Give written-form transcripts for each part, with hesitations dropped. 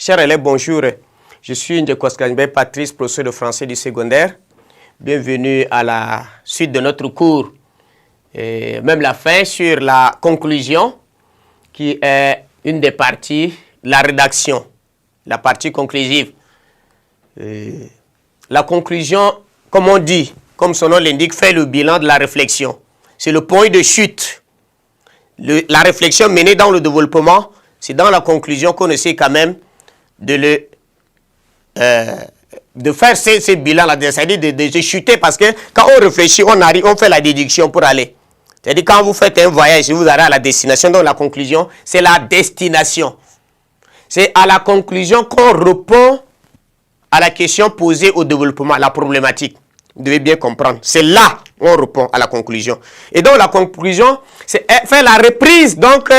Chers élèves, bonjour. Je suis Ndjeko Skanjbe Patrice, professeur de français du secondaire. Bienvenue à la suite de notre cours, et même la fin, sur la conclusion, qui est une des parties, la rédaction, la partie conclusive. La conclusion, comme on dit, comme son nom l'indique, fait le bilan de la réflexion. C'est le point de chute. La réflexion menée dans le développement, c'est dans la conclusion qu'on essaie quand même de faire ces bilans-là, c'est-à-dire de chuter, parce que quand on réfléchit, on arrive, on fait la déduction pour aller. C'est-à-dire quand vous faites un voyage, vous allez à la destination, donc la conclusion, c'est la destination. C'est à la conclusion qu'on répond à la question posée au développement, la problématique. Vous devez bien comprendre. C'est là qu'on répond à la conclusion. Et donc la conclusion, c'est faire la reprise donc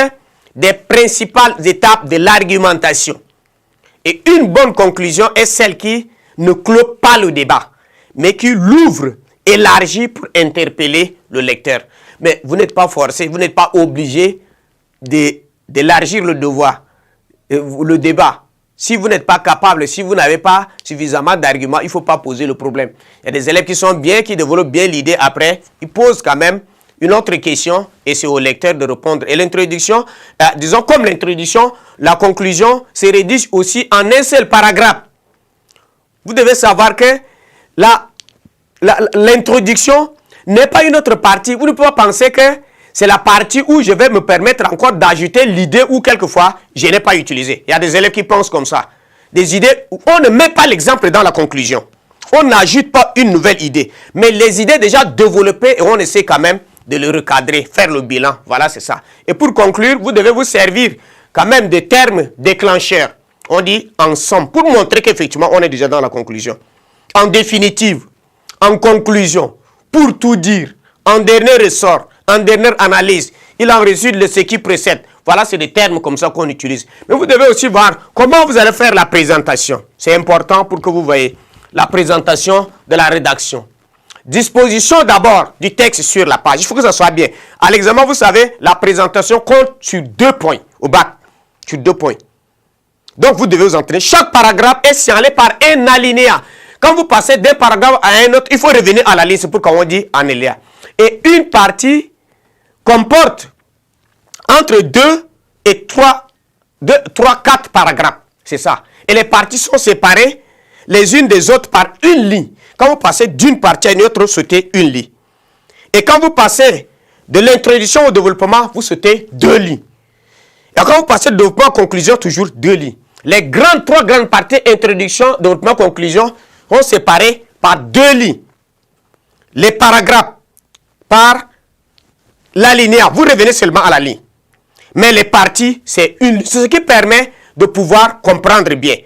des principales étapes de l'argumentation. Et une bonne conclusion est celle qui ne clôt pas le débat, mais qui l'ouvre, élargit pour interpeller le lecteur. Mais vous n'êtes pas forcé, vous n'êtes pas obligé d'élargir le débat. Si vous n'êtes pas capable, si vous n'avez pas suffisamment d'arguments, il ne faut pas poser le problème. Il y a des élèves qui sont bien, qui développent bien l'idée après, ils posent quand même une autre question et c'est au lecteur de répondre. Et l'introduction, disons comme l'introduction, la conclusion se rédige aussi en un seul paragraphe. Vous devez savoir que l'introduction n'est pas une autre partie. Vous ne pouvez pas penser que c'est la partie où je vais me permettre encore d'ajouter l'idée où quelquefois je n'ai pas utilisé. Il y a des élèves qui pensent comme ça. Des idées où on ne met pas l'exemple dans la conclusion. On n'ajoute pas une nouvelle idée. Mais les idées déjà développées, et on essaie quand même de le recadrer, faire le bilan. Voilà, c'est ça. Et pour conclure, vous devez vous servir quand même des termes déclencheurs. On dit ensemble, pour montrer qu'effectivement, on est déjà dans la conclusion. En définitive, en conclusion, pour tout dire, en dernier ressort, en dernière analyse, il en résulte de ce qui précède. Voilà, c'est des termes comme ça qu'on utilise. Mais vous devez aussi voir comment vous allez faire la présentation. C'est important pour que vous voyez la présentation de la rédaction. Disposition d'abord du texte sur la page. Il faut que ça soit bien. À l'examen, vous savez, la présentation compte sur 2 points au bac. Sur 2 points. Donc, vous devez vous entraîner. Chaque paragraphe est signalé par un alinéa. Quand vous passez d'un paragraphe à un autre, il faut revenir à la liste pour qu'on dit en alinéa. Et une partie comporte entre 2 et 3, 4 paragraphes. C'est ça. Et les parties sont séparées les unes des autres par une ligne. Quand vous passez d'une partie à une autre, vous sautez une ligne. Et quand vous passez de l'introduction au développement, vous sautez 2 lignes. Et quand vous passez de développement à conclusion, toujours 2 lignes. Les 3 grandes parties, introduction, développement, conclusion, sont séparées par 2 lignes. Les paragraphes par l'alinéa. Vous revenez seulement à la ligne. Mais les parties, c'est une ligne. C'est ce qui permet de pouvoir comprendre bien.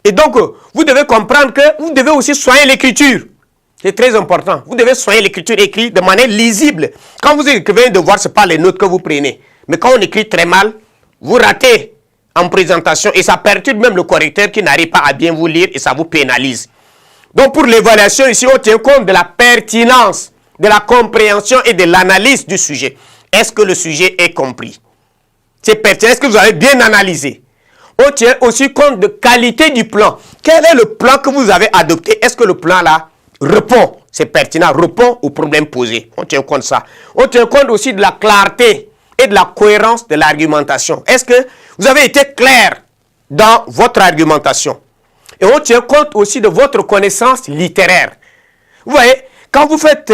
Et donc, vous devez comprendre que vous devez aussi soigner l'écriture. C'est très important. Vous devez soigner l'écriture écrite de manière lisible. Quand vous écrivez un devoir, ce n'est pas les notes que vous prenez. Mais quand on écrit très mal, vous ratez en présentation et ça perturbe même le correcteur qui n'arrive pas à bien vous lire et ça vous pénalise. Donc, pour l'évaluation ici, on tient compte de la pertinence, de la compréhension et de l'analyse du sujet. Est-ce que le sujet est compris? C'est pertinent. Est-ce que vous avez bien analysé? On tient aussi compte de qualité du plan. Quel est le plan que vous avez adopté? Est-ce que le plan-là répond, c'est pertinent, répond aux problèmes posés? On tient compte de ça. On tient compte aussi de la clarté et de la cohérence de l'argumentation. Est-ce que vous avez été clair dans votre argumentation? Et on tient compte aussi de votre connaissance littéraire. Vous voyez, quand vous faites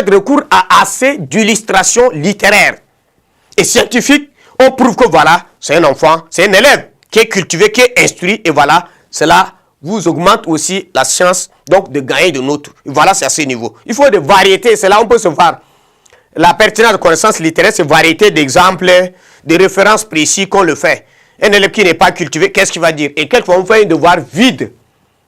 recours à assez d'illustrations littéraires et scientifiques, on prouve que voilà, c'est un enfant, c'est un élève qui est cultivé, qui est instruit, et voilà, cela vous augmente aussi la chance donc de gagner de notes. Voilà, c'est à ce niveau. Il faut des variétés, c'est là où on peut se voir. La pertinence de connaissances littéraires, c'est variété d'exemples, de références précis qu'on le fait. Un élève qui n'est pas cultivé, qu'est-ce qu'il va dire? Et quelquefois, on fait un devoir vide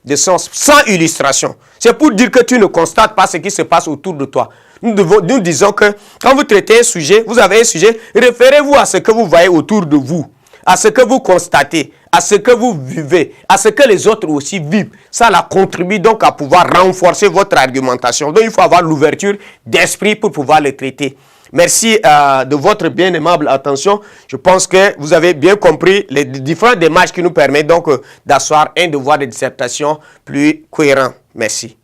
de sens, sans illustration. C'est pour dire que tu ne constates pas ce qui se passe autour de toi. Nous disons que quand vous traitez un sujet, vous avez un sujet, référez-vous à ce que vous voyez autour de vous, à ce que vous constatez, à ce que vous vivez, à ce que les autres aussi vivent. Ça contribue donc à pouvoir renforcer votre argumentation. Donc il faut avoir l'ouverture d'esprit pour pouvoir le traiter. Merci de votre bien aimable attention. Je pense que vous avez bien compris les différentes démarches qui nous permettent donc d'asseoir un devoir de dissertation plus cohérent. Merci.